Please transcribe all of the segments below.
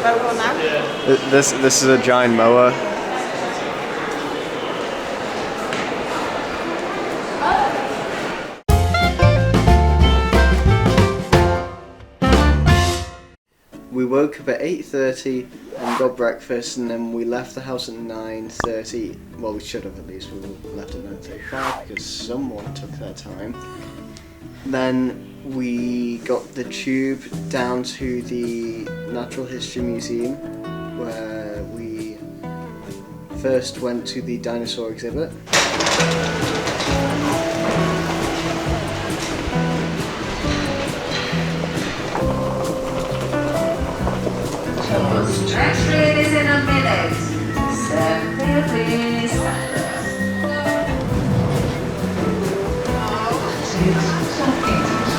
Where we going now? This is a giant mower. We woke up at 8:30 and got breakfast, and then we left the house at 9:30. Well, we should have at least. We left at 9:35 because someone took their time. Then we got the tube down to the Natural History Museum, where we first went to the dinosaur exhibit. Next train is in a minute. Stand clear, please. South Kensington.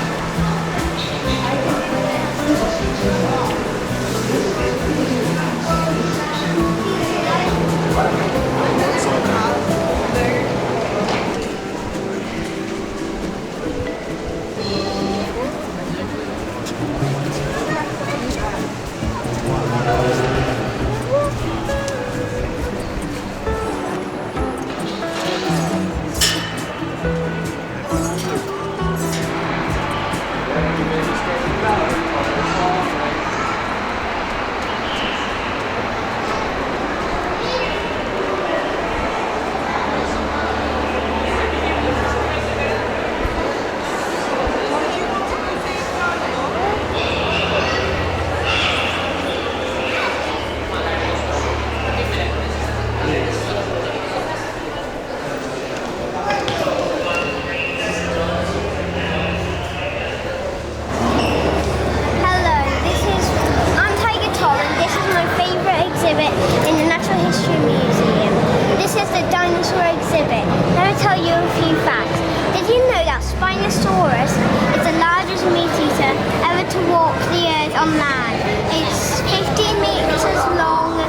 In the Natural History Museum. This is the dinosaur exhibit. Let me tell you a few facts. Did you know that Spinosaurus is the largest meat eater ever to walk the earth on land? It's 15 meters long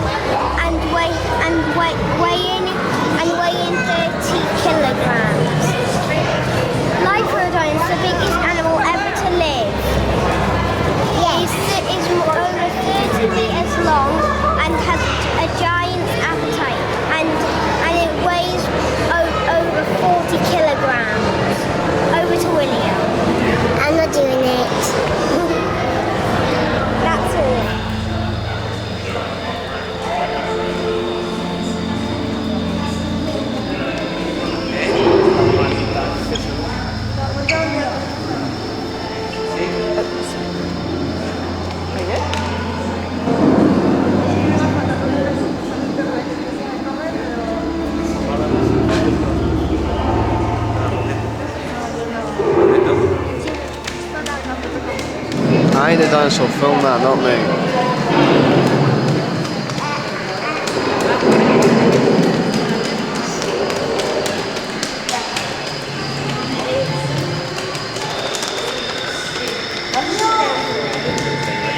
and weighing 30 kilograms. Lifelodon is the biggest animal ever to live. Yes. It is over 30 meters long and has a giant appetite, and it weighs over 40 kilograms. Over to William. I'm not doing it. That's all. I need a dinosaur, film that, not me.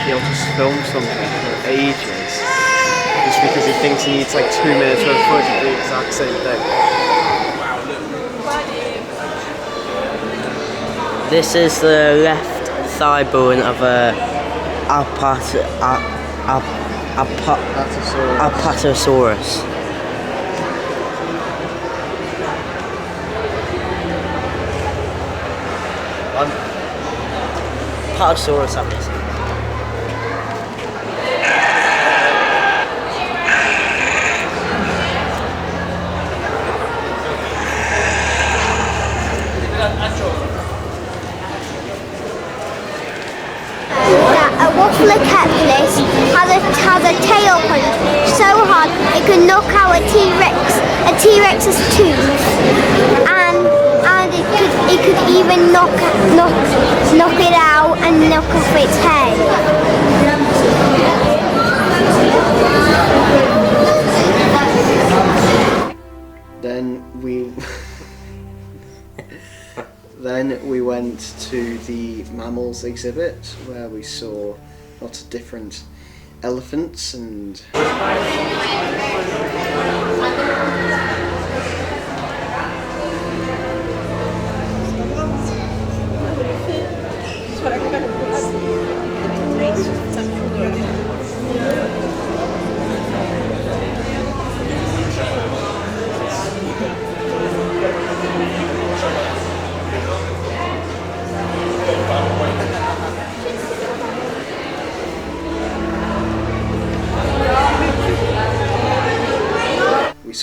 He'll just film something for ages, just because he thinks he needs like 2 minutes worth of footage of the exact same thing. This is the left thigh bone of a Apatosaurus. Apatosaurus, obviously. A Waffler-Capitalist has a tail punch so hard it could knock out a T-Rex's tooth, and it could even knock it out and knock off its head. Then we went to the Mammals exhibit, where we saw lots of different elephants and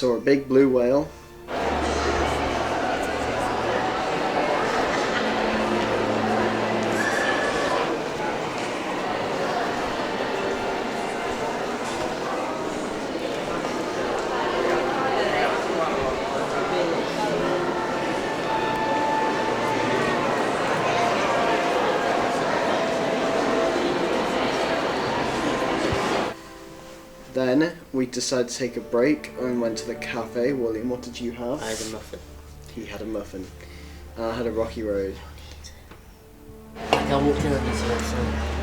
saw a big blue whale. Then we decided to take a break and went to the cafe. William, what did you have? I had a muffin. He had a muffin. And I had a Rocky Road. I walked in on this one.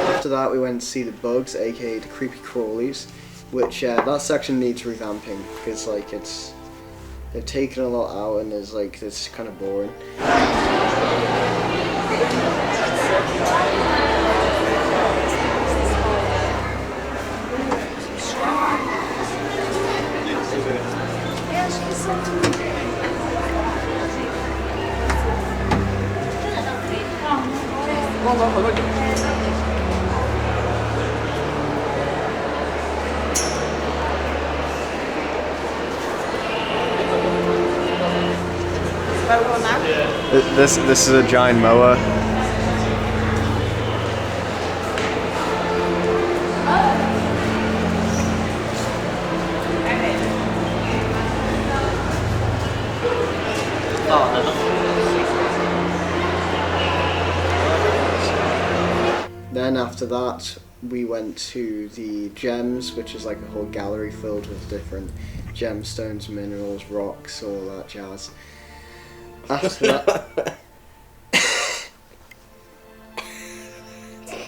After that we went to see the bugs, aka the creepy crawlies, which that section needs revamping because like they've taken a lot out and it's kind of boring. This is a giant mower. Then after that we went to the gems, which is like a whole gallery filled with different gemstones, minerals, rocks, all that jazz. After that...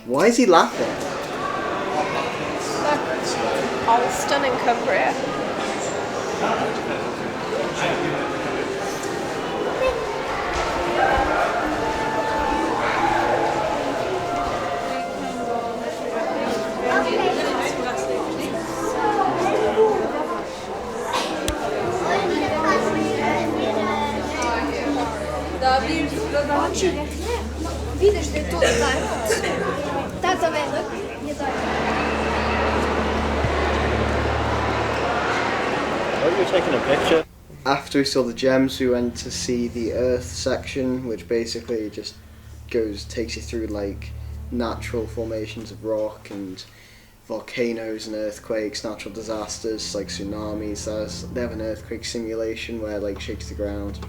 Why is he laughing? All stunning Cumbria. Vidiš da je to taj. Tata velik je taj. Oh, you're taking a picture? After we saw the gems, we went to see the Earth section, which basically just takes you through like natural formations of rock and volcanoes and earthquakes, natural disasters like tsunamis. They have an earthquake simulation where it like shakes the ground.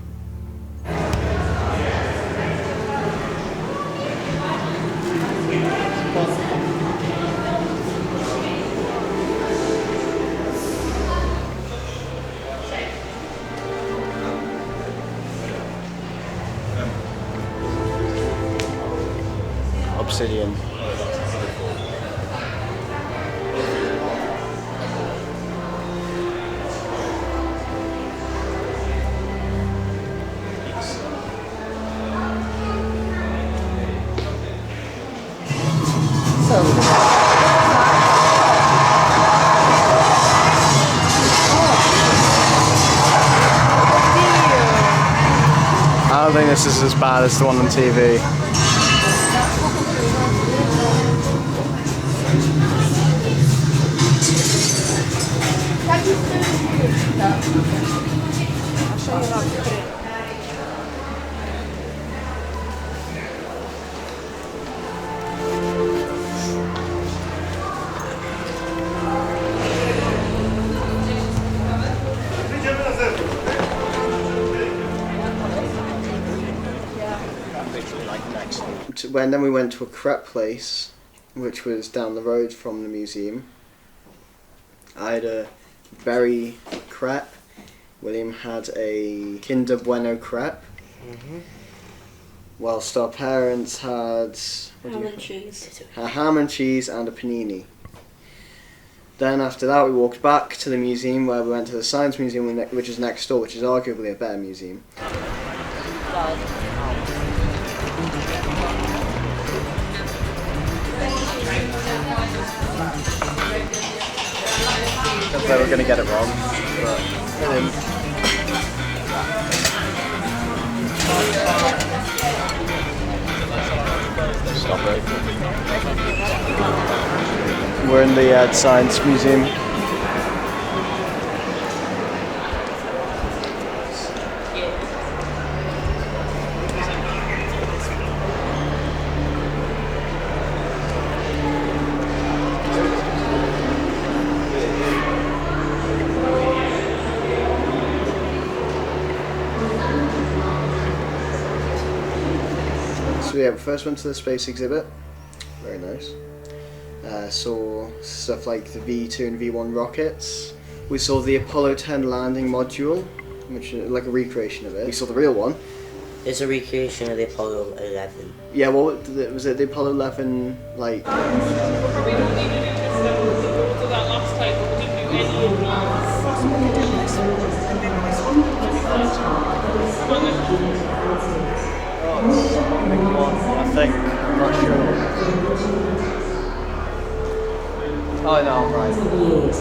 Obsidian. I don't think this is as bad as the one on TV. And then we went to a crepe place, which was down the road from the museum. I had a berry crepe. William had a Kinder Bueno crepe. Whilst our parents had Ham and cheese. A ham and cheese and a panini. Then after that we walked back to the museum, where we went to the Science Museum, which is next door, which is arguably a better museum. because they were going to get it wrong, but they didn't. Stop it. We're in the Science Museum. So yeah, we first went to the space exhibit, very nice. Saw stuff like the V2 and V1 rockets. We saw the Apollo 10 landing module, which is like a recreation of it. We saw the real one. It's a recreation of the Apollo 11. Yeah, what was it? The Apollo 11, like... I think, I'm not sure. Oh no, I'm right. Years.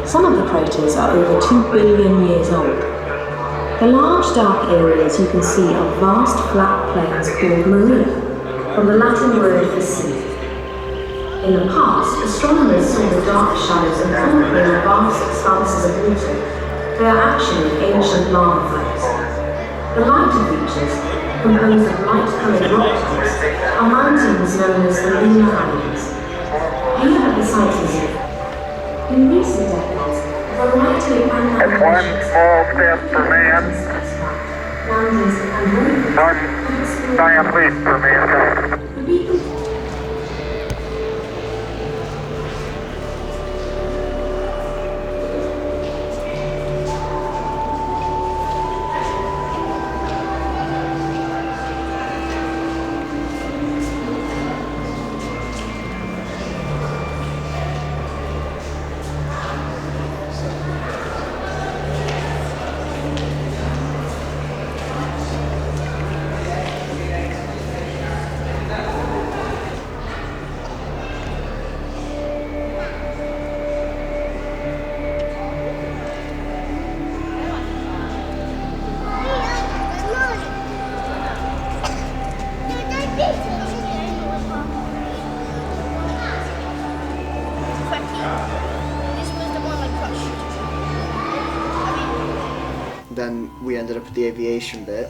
Some of the craters are over 2 billion years old. The large dark areas you can see are vast flat plains called maria, from the Latin word for sea. In the past, astronomers saw the dark shadows and thought they were vast expanses of water. They are actually ancient lava flows. The lighter features, composed of light-coloured rock types, are mountains known as the lunar highlands. Here at the site museum, in recent decades, a variety of It's one small step for man, landings and one giant leap for mankind. Then we ended up at the aviation bit,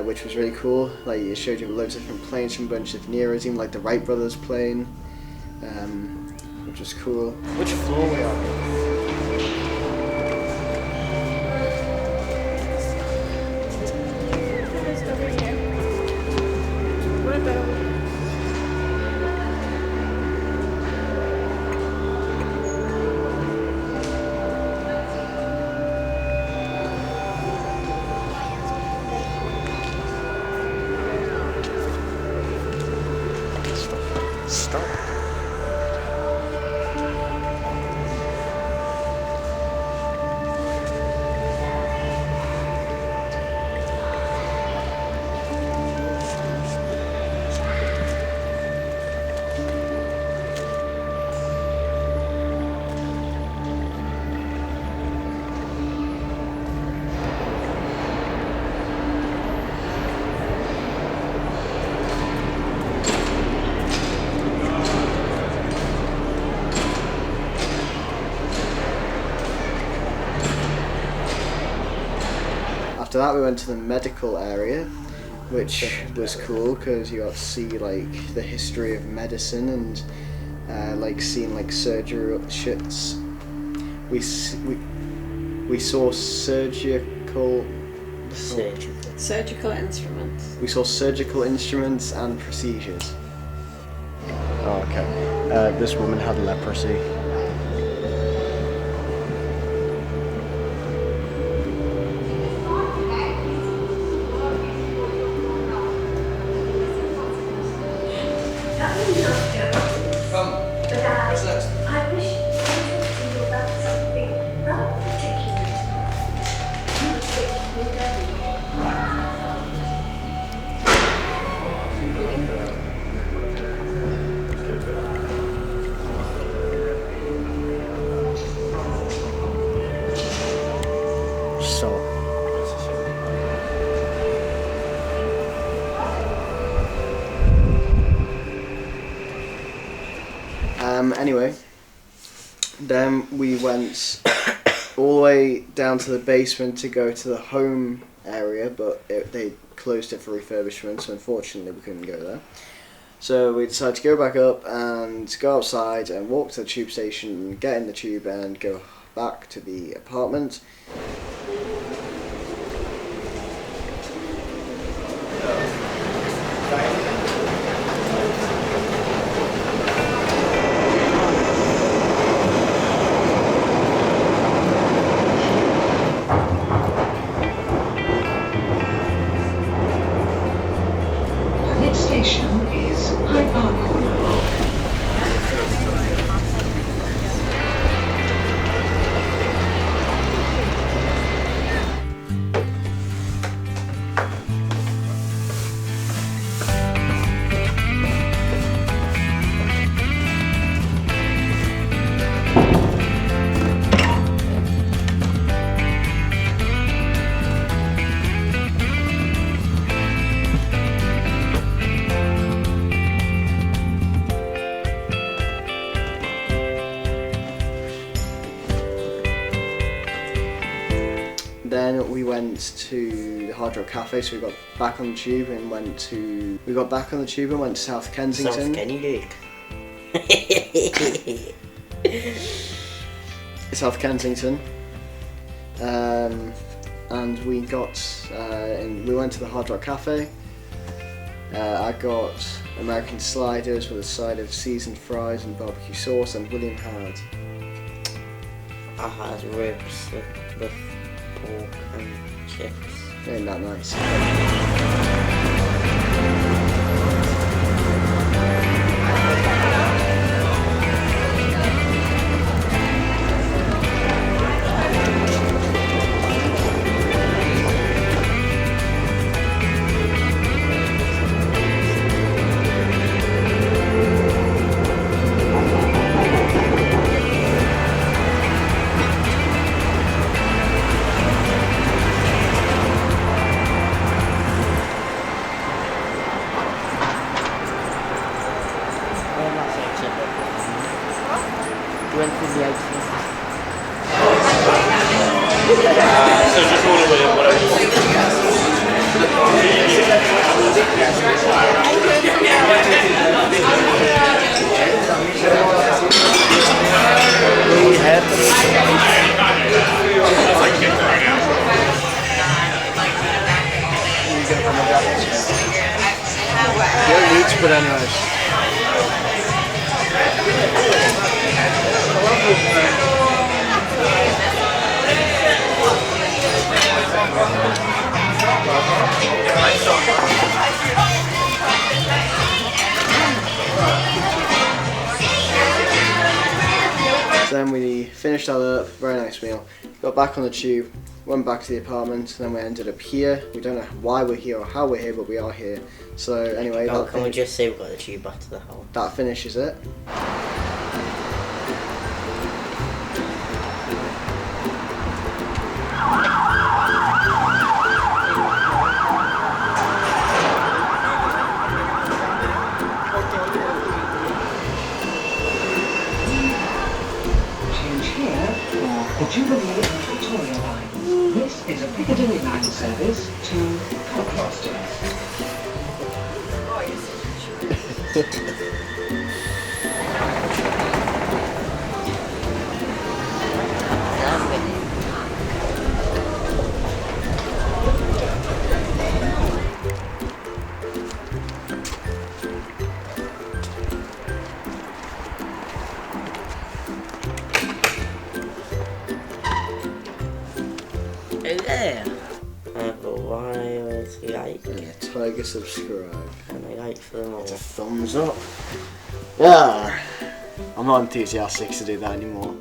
which was really cool. Like, it showed you loads of different planes from a bunch of different eras, even like the Wright brothers plane, which was cool. Which floor we on? After that we went to the medical area, which was cool because you got to see like the history of medicine and like seeing like surgical shits. We saw surgical instruments. We saw surgical instruments and procedures. Oh, okay. This woman had leprosy. Anyway, then we went all the way down to the basement to go to the home area, but they closed it for refurbishment, so unfortunately we couldn't go there. So we decided to go back up and go outside and walk to the tube station, get in the tube and go back to the apartment. Next station is Hyde Park Corner. Then we went to the Hard Rock Cafe, so we got back on the tube and went to South Kensington. South Kensington. South Kensington. And we got we went to the Hard Rock Cafe. I got American sliders with a side of seasoned fries and barbecue sauce, and William had. I had ribs with pork and chips. Ain't that nice? Went through the exit. So just order with whatever. You don't need to put anyways. Then we finished that up, very nice meal. Got back on the tube, went back to the apartment, then we ended up here. We don't know why we're here or how we're here, but we are here. So anyway, Can we just say we got the tube back to the house? that finishes it. Change here for the Jubilee and Victoria line. This is a Piccadilly line service to Crawlies. There. Otherwise, like. Tiger subscribe. And I like for them all. It's a thumbs up. Yeah. I'm not enthusiastic to do that anymore.